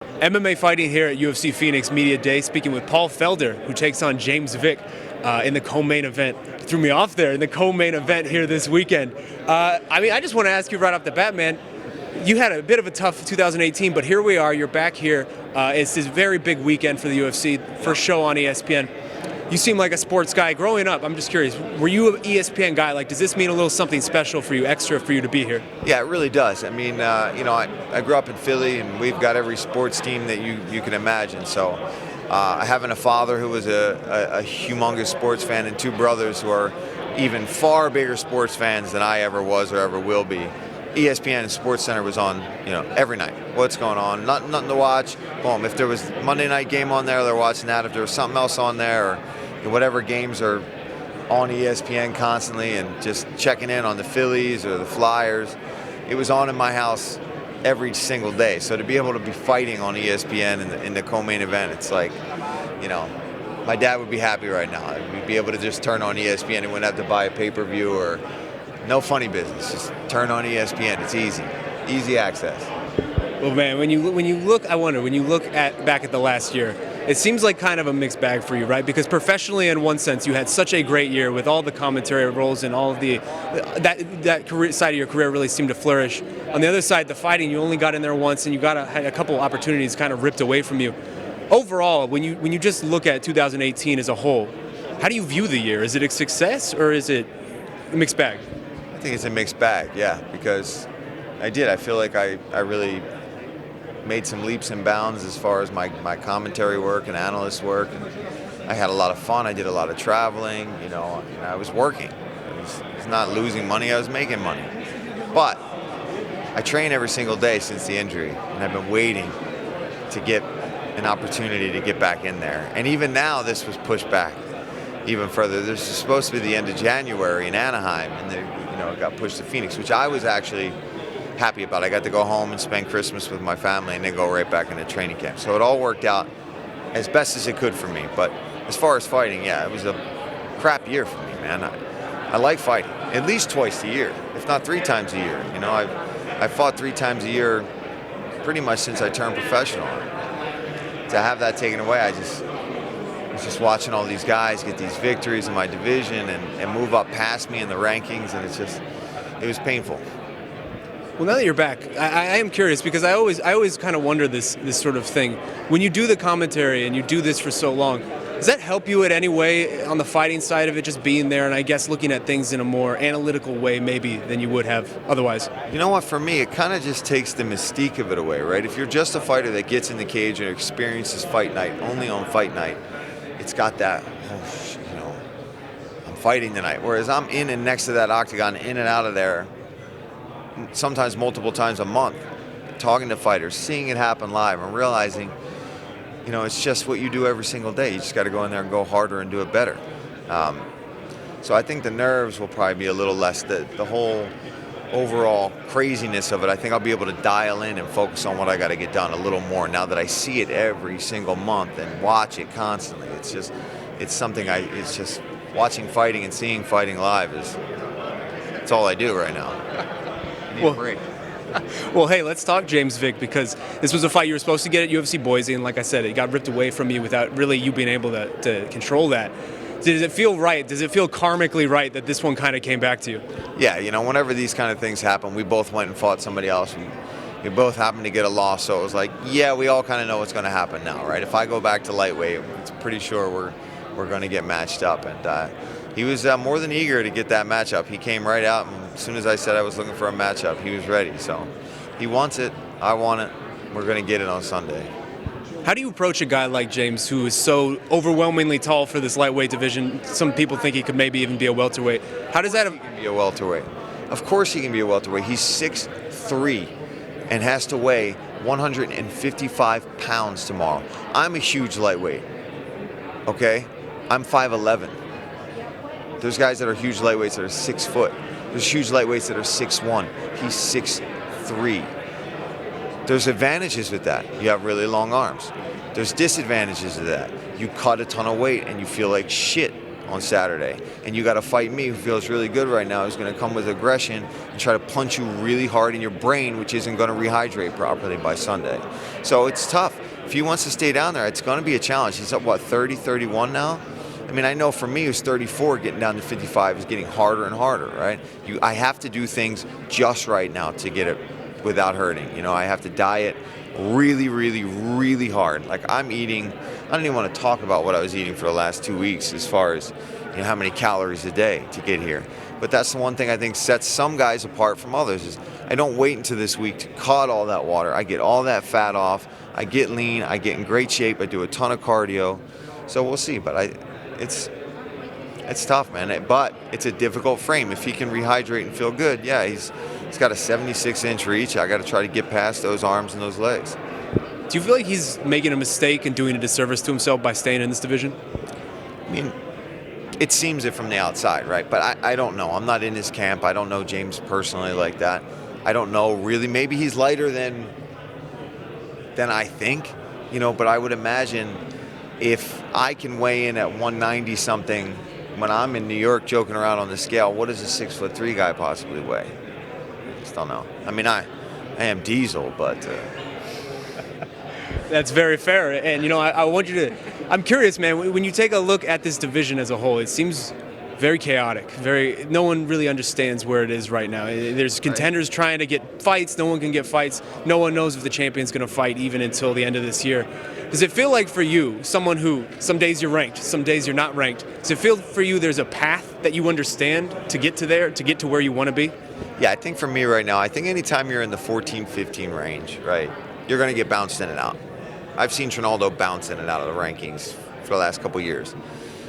MMA fighting here at UFC Phoenix Media Day, speaking with Paul Felder, who takes on James Vick in the co-main event. Threw me off there in the co-main event here this weekend. I just want to ask you right off the bat, man. You had a bit of a tough 2018, but here we are. You're back here. It's this very big weekend for the UFC, first show on ESPN. You seem like a sports guy. Growing up, I'm just curious, were you an ESPN guy? Like, does this mean a little something special for you, extra for you to be here? Yeah, it really does. I mean, I grew up in Philly, and we've got every sports team that you can imagine. So having a father who was a humongous sports fan and two brothers who are even far bigger sports fans than I ever was or ever will be, ESPN and SportsCenter was on, every night. What's going on? Nothing to watch. Boom. If there was Monday night game on there, they're watching that. If there was something else on there, or whatever games are on ESPN constantly, and just checking in on the Phillies or the Flyers, it was on in my house every single day. So to be able to be fighting on ESPN in the co-main event, it's like, my dad would be happy right now. We'd be able to just turn on ESPN and wouldn't have to buy a pay-per-view or no funny business. Just turn on ESPN. It's easy access. Well, man, when you look, I wonder, when you look back at the last year, it seems like kind of a mixed bag for you, right? Because professionally, in one sense, you had such a great year with all the commentary roles and all of that career side of your career really seemed to flourish. On the other side, the fighting, you only got in there once, and you had a couple opportunities kind of ripped away from you. Overall, when you just look at 2018 as a whole, how do you view the year? Is it a success or is it a mixed bag? I think it's a mixed bag, yeah, because I feel like I really made some leaps and bounds as far as my commentary work and analyst work. And I had a lot of fun. I did a lot of traveling. And I was working. I was not losing money. I was making money. But I train every single day since the injury, and I've been waiting to get an opportunity to get back in there. And even now, this was pushed back even further. This was supposed to be the end of January in Anaheim, and it got pushed to Phoenix, which I was actually happy about. I got to go home and spend Christmas with my family and then go right back into training camp. So it all worked out as best as it could for me. But as far as fighting, yeah, it was a crap year for me, man. I like fighting at least twice a year, if not 3 times a year. I've fought 3 times a year pretty much since I turned professional. To have that taken away, I was just watching all these guys get these victories in my division and move up past me in the rankings, and it was painful. Well, now that you're back, I am curious because I always kind of wonder this sort of thing. When you do the commentary and you do this for so long, does that help you in any way on the fighting side of it, just being there and I guess looking at things in a more analytical way maybe than you would have otherwise? You know what, for me, it kind of just takes the mystique of it away, right? If you're just a fighter that gets in the cage and experiences fight night only on fight night, it's got that, I'm fighting tonight. Whereas I'm in and next to that octagon, in and out of there, sometimes multiple times a month, talking to fighters, seeing it happen live, and realizing, it's just what you do every single day. You just got to go in there and go harder and do it better. So I think the nerves will probably be a little less. The whole overall craziness of it, I think I'll be able to dial in and focus on what I got to get done a little more now that I see it every single month and watch it constantly. It's just watching fighting and seeing fighting live it's all I do right now. Well, hey, let's talk James Vick, because this was a fight you were supposed to get at UFC Boise, and like I said, it got ripped away from you without really you being able to control that. Does it feel right? Does it feel karmically right that this one kind of came back to you? Yeah, whenever these kind of things happen, we both went and fought somebody else. We both happened to get a loss, so it was like, yeah, we all kind of know what's going to happen now, right? If I go back to lightweight, it's pretty sure we're going to get matched up, and he was more than eager to get that matchup. He came right out, and as soon as I said I was looking for a matchup, he was ready. So he wants it. I want it. We're going to get it on Sunday. How do you approach a guy like James, who is so overwhelmingly tall for this lightweight division? Some people think he could maybe even be a welterweight. How does that? He can be a welterweight. Of course he can be a welterweight. He's 6'3" and has to weigh 155 pounds tomorrow. I'm a huge lightweight. Okay? I'm 5'11". There's guys that are huge lightweights that are 6 foot. There's huge lightweights that are 6'1". He's 6'3". There's advantages with that. You have really long arms. There's disadvantages to that. You cut a ton of weight and you feel like shit on Saturday. And you got to fight me, who feels really good right now, who's going to come with aggression and try to punch you really hard in your brain, which isn't going to rehydrate properly by Sunday. So it's tough. If he wants to stay down there, it's going to be a challenge. He's up, what, 30, 31 now? I mean, I know for me, who's 34, getting down to 55 is getting harder and harder, right? I have to do things just right now to get it without hurting. You know, I have to diet really, really, really hard. Like I'm eating, I don't even want to talk about what I was eating for the last 2 weeks as far as, you know, how many calories a day to get here. But that's the one thing I think sets some guys apart from others is I don't wait until this week to cut all that water. I get all that fat off. I get lean. I get in great shape. I do a ton of cardio. So we'll see. But it's tough, man. But it's a difficult frame. If he can rehydrate and feel good, yeah, he's got a 76-inch reach. I got to try to get past those arms and those legs. Do you feel like he's making a mistake and doing a disservice to himself by staying in this division? I mean, it seems it from the outside, right? But I don't know. I'm not in his camp. I don't know James personally like that. I don't know really. Maybe he's lighter than I think, you know, but I would imagine if I can weigh in at 190 something when I'm in New York joking around on the scale, what does a 6'3" guy possibly weigh? I just don't know. I mean, I am Diesel, but That's very fair. And, you know, I want you to, I'm curious, man, when you take a look at this division as a whole, it seems very chaotic. No one really understands where it is right now. There's contenders trying to get fights. No one can get fights. No one knows if the champion's going to fight even until the end of this year. Does it feel like for you, someone who some days you're ranked, some days you're not ranked, does it feel for you there's a path that you understand to get to there, to get to where you want to be? Yeah, I think for me right now, I think anytime you're in the 14, 15 range, right, you're going to get bounced in and out. I've seen Trinaldo bounce in and out of the rankings for the last couple years.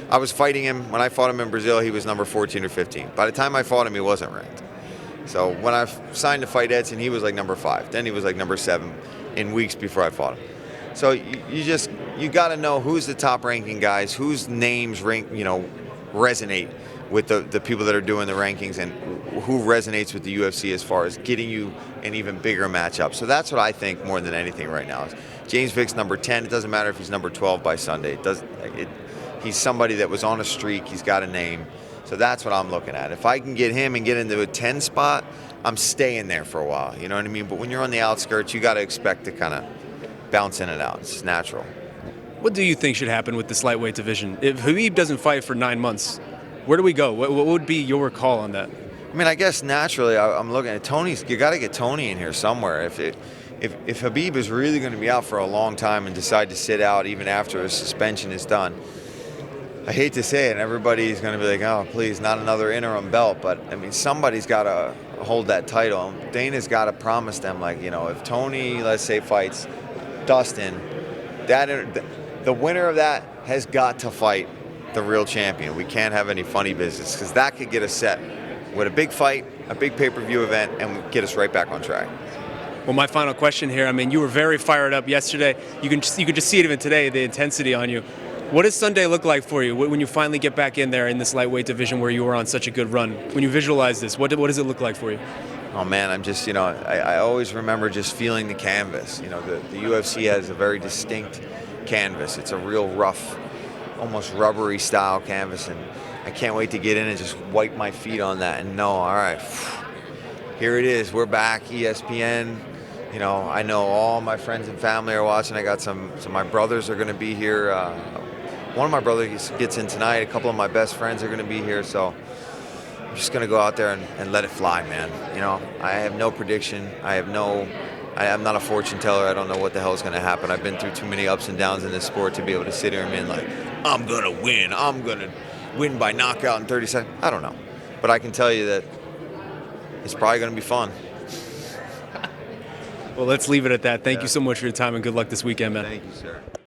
I was fighting him. When I fought him in Brazil, he was number 14 or 15. By the time I fought him, he wasn't ranked. So when I signed to fight Edson, he was like number 5. Then he was like number 7 in weeks before I fought him. So you got to know who's the top ranking guys, whose names resonate with the people that are doing the rankings, and who resonates with the UFC as far as getting you an even bigger matchup. So that's what I think more than anything right now. James Vick's number 10. It doesn't matter if he's number 12 by Sunday. He's somebody that was on a streak. He's got a name. So that's what I'm looking at. If I can get him and get into a 10 spot, I'm staying there for a while. You know what I mean? But when you're on the outskirts, you got to expect to kind of bounce in and out. It's natural. What do you think should happen with this lightweight division? If Khabib doesn't fight for 9 months, where do we go? What would be your call on that? I mean, I guess naturally, I'm looking at Tony's. You got to get Tony in here somewhere. If Khabib is really going to be out for a long time and decide to sit out even after his suspension is done, I hate to say it, and everybody's going to be like, oh, please, not another interim belt. But, I mean, somebody's got to hold that title. Dana's got to promise them, like, you know, if Tony, let's say, fights Dustin, the winner of that has got to fight the real champion. We can't have any funny business, because that could get us set with a big fight, a big pay-per-view event, and get us right back on track. Well, my final question here, I mean, you were very fired up yesterday. You could just see it even today, the intensity on you. What does Sunday look like for you when you finally get back in there in this lightweight division where you were on such a good run? When you visualize this, what does it look like for you? Oh, man, I'm just, you know, I always remember just feeling the canvas. You know, the UFC has a very distinct canvas. It's a real rough, almost rubbery style canvas, and I can't wait to get in and just wipe my feet on that and know, all right, here it is. We're back, ESPN. You know, I know all my friends and family are watching. I got some my brothers are going to be here. One of my brothers gets in tonight. A couple of my best friends are going to be here. So I'm just going to go out there and let it fly, man. You know, I have no prediction. I'm not a fortune teller. I don't know what the hell is going to happen. I've been through too many ups and downs in this sport to be able to sit here and be like, I'm going to win. I'm going to win by knockout in 30 seconds. I don't know. But I can tell you that it's probably going to be fun. Well, let's leave it at that. Thank you so much for your time, and good luck this weekend, man. Thank you, sir.